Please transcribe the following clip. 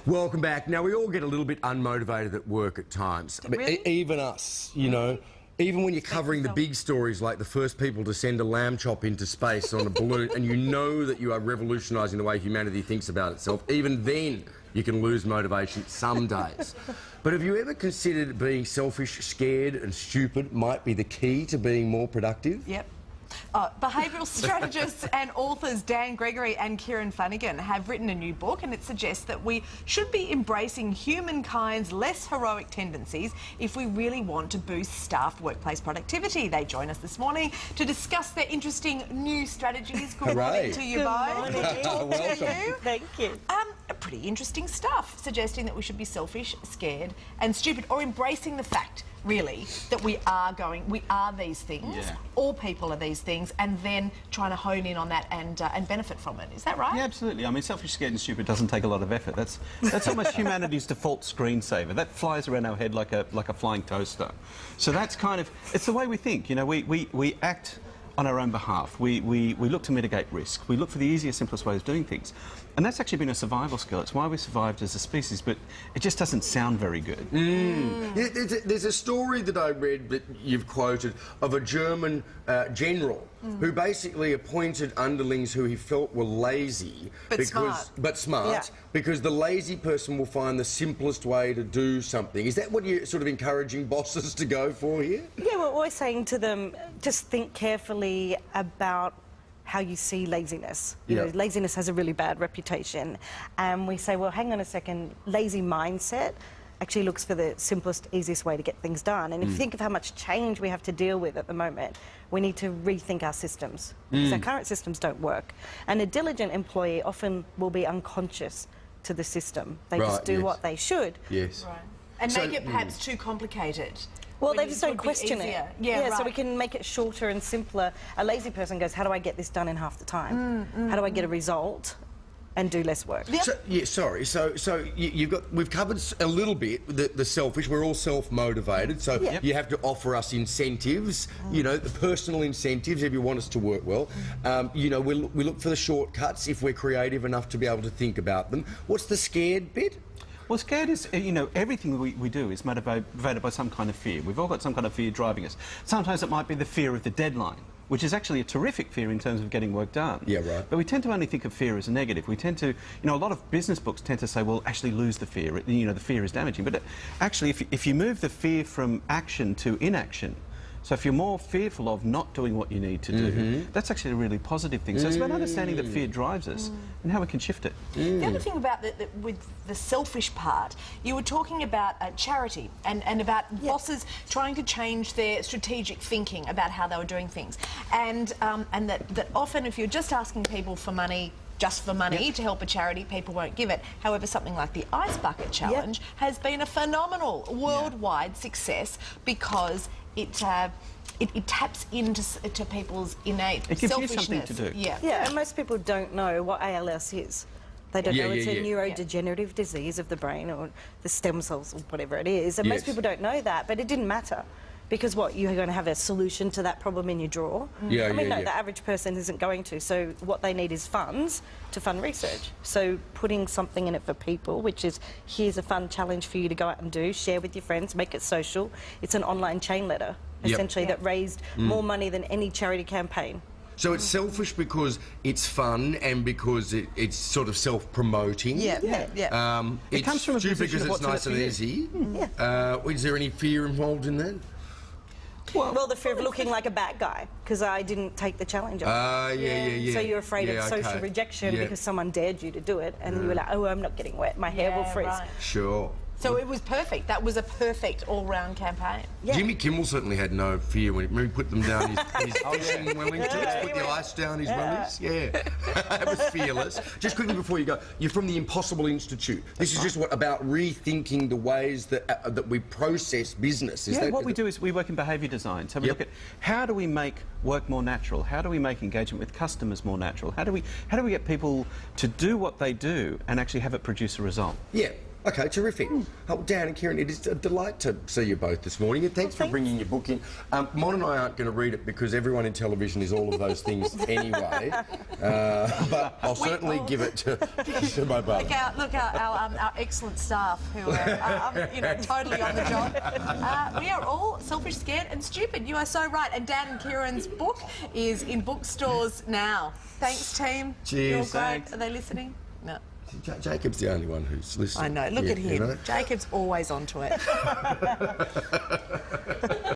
Welcome back. Now, we all get a little bit unmotivated at work at times. I mean, Really? even us, you know. Even when you're covering the big stories like the first people to send a lamb chop into space on a balloon and you know that you are revolutionising the way humanity thinks about itself, even then you can lose motivation some days. But have you ever considered being selfish, scared and stupid might be the key to being more productive? Yep. Behavioural strategists and authors Gregory and Kieran Flanagan have written a new book, and it suggests that we should be embracing humankind's less heroic tendencies if we really want to boost staff workplace productivity. They join us this morning to discuss their interesting new strategies. Good morning to you both. Welcome. Thank you. Pretty interesting stuff, suggesting that we should be selfish, scared and stupid, or embracing the fact, really, that we are these things, all people are these things, and then trying to hone in on that and benefit from it. Is that right? Yeah, absolutely. I mean, selfish, scared and stupid doesn't take a lot of effort. That's almost humanity's default screensaver. That flies around our head like a flying toaster. So that's kind of, it's the way we think. You know, we act on our own behalf. We look to mitigate risk. We look for the easiest, simplest way of doing things. And that's actually been a survival skill. It's why we survived as a species, but it just doesn't sound very good. Yeah, there's a story that I read that you've quoted of a German general who basically appointed underlings who he felt were lazy but smart because the lazy person will find the simplest way to do something. Is that what you're sort of encouraging bosses to go for here? Yeah, we're always saying to them, just think carefully about how you see laziness. You know, laziness has a really bad reputation. And we say, well, hang on a second, lazy mindset actually looks for the simplest, easiest way to get things done. And if you think of how much change we have to deal with at the moment, we need to rethink our systems, because our current systems don't work. And a diligent employee often will be unconscious to the system. They just do what they should. Yes. Right. And make it perhaps too complicated. Well, they just don't question it. Yeah, right. So we can make it shorter and simpler. A lazy person goes, how do I get this done in half the time? How do I get a result and do less work? So, we've covered a little bit the selfish. We're all self-motivated, so you have to offer us incentives, you know, the personal incentives if you want us to work well. You know, we look for the shortcuts if we're creative enough to be able to think about them. What's the scared bit? Well, scared is, you know, everything we do is motivated by some kind of fear. We've all got some kind of fear driving us. Sometimes it might be the fear of the deadline, which is actually a terrific fear in terms of getting work done. Yeah, right. But we tend to only think of fear as a negative. We tend to, you know, a lot of business books tend to say, well, actually lose the fear. You know, the fear is damaging. But actually, if you move the fear from action to inaction, so if you're more fearful of not doing what you need to do, that's actually a really positive thing. So it's about understanding that fear drives us and how we can shift it. The other thing about with the selfish part, you were talking about charity and about bosses trying to change their strategic thinking about how they were doing things. And that often if you're just asking people for money, just for money to help a charity, people won't give it. However, something like the Ice Bucket Challenge has been a phenomenal worldwide success because it taps into people's innate selfishness. It gives you something to do. Yeah, and most people don't know what ALS is. They don't know it's a neurodegenerative disease of the brain or the stem cells or whatever it is. And most people don't know that, but it didn't matter. Because what, you're going to have a solution to that problem in your drawer? The average person isn't going to. So what they need is funds to fund research. So putting something in it for people, which is, here's a fun challenge for you to go out and do, share with your friends, make it social. It's an online chain letter, essentially, that raised more money than any charity campaign. So it's selfish because it's fun and because it's sort of self-promoting. It comes from a stupid position because it's nice and easy. Is there any fear involved in that? Well, the fear of looking like a bad guy, because I didn't take the challenge on. So you're afraid of social rejection because someone dared you to do it, and you were like, oh, I'm not getting wet, my hair will freeze. Sure. So it was perfect. That was a perfect all-round campaign. Jimmy Kimmel certainly had no fear when he put them down his fishing Wellingtons, put the ice down his wellies. It was fearless. Just quickly before you go, you're from the Impossible Institute. This is just about rethinking the ways that we process business. What we do is we work in behaviour design. So we look at how do we make work more natural? How do we make engagement with customers more natural? How do we get people to do what they do and actually have it produce a result? Okay, terrific. Oh, Dan and Kieran, it is a delight to see you both this morning, and thanks for bringing your book in. Mon and I aren't going to read it because everyone in television is all of those things anyway, but I'll certainly give it to my brother. Look, our excellent staff who are, you know, totally on the job. We are all selfish, scared and stupid. You are so right. And Dan and Kieran's book is in bookstores now. Thanks, team. Cheers. You're great. Thanks. Are they listening? No. Jacob's the only one who's listening. I know. Look at him. You know? Jacob's always onto it.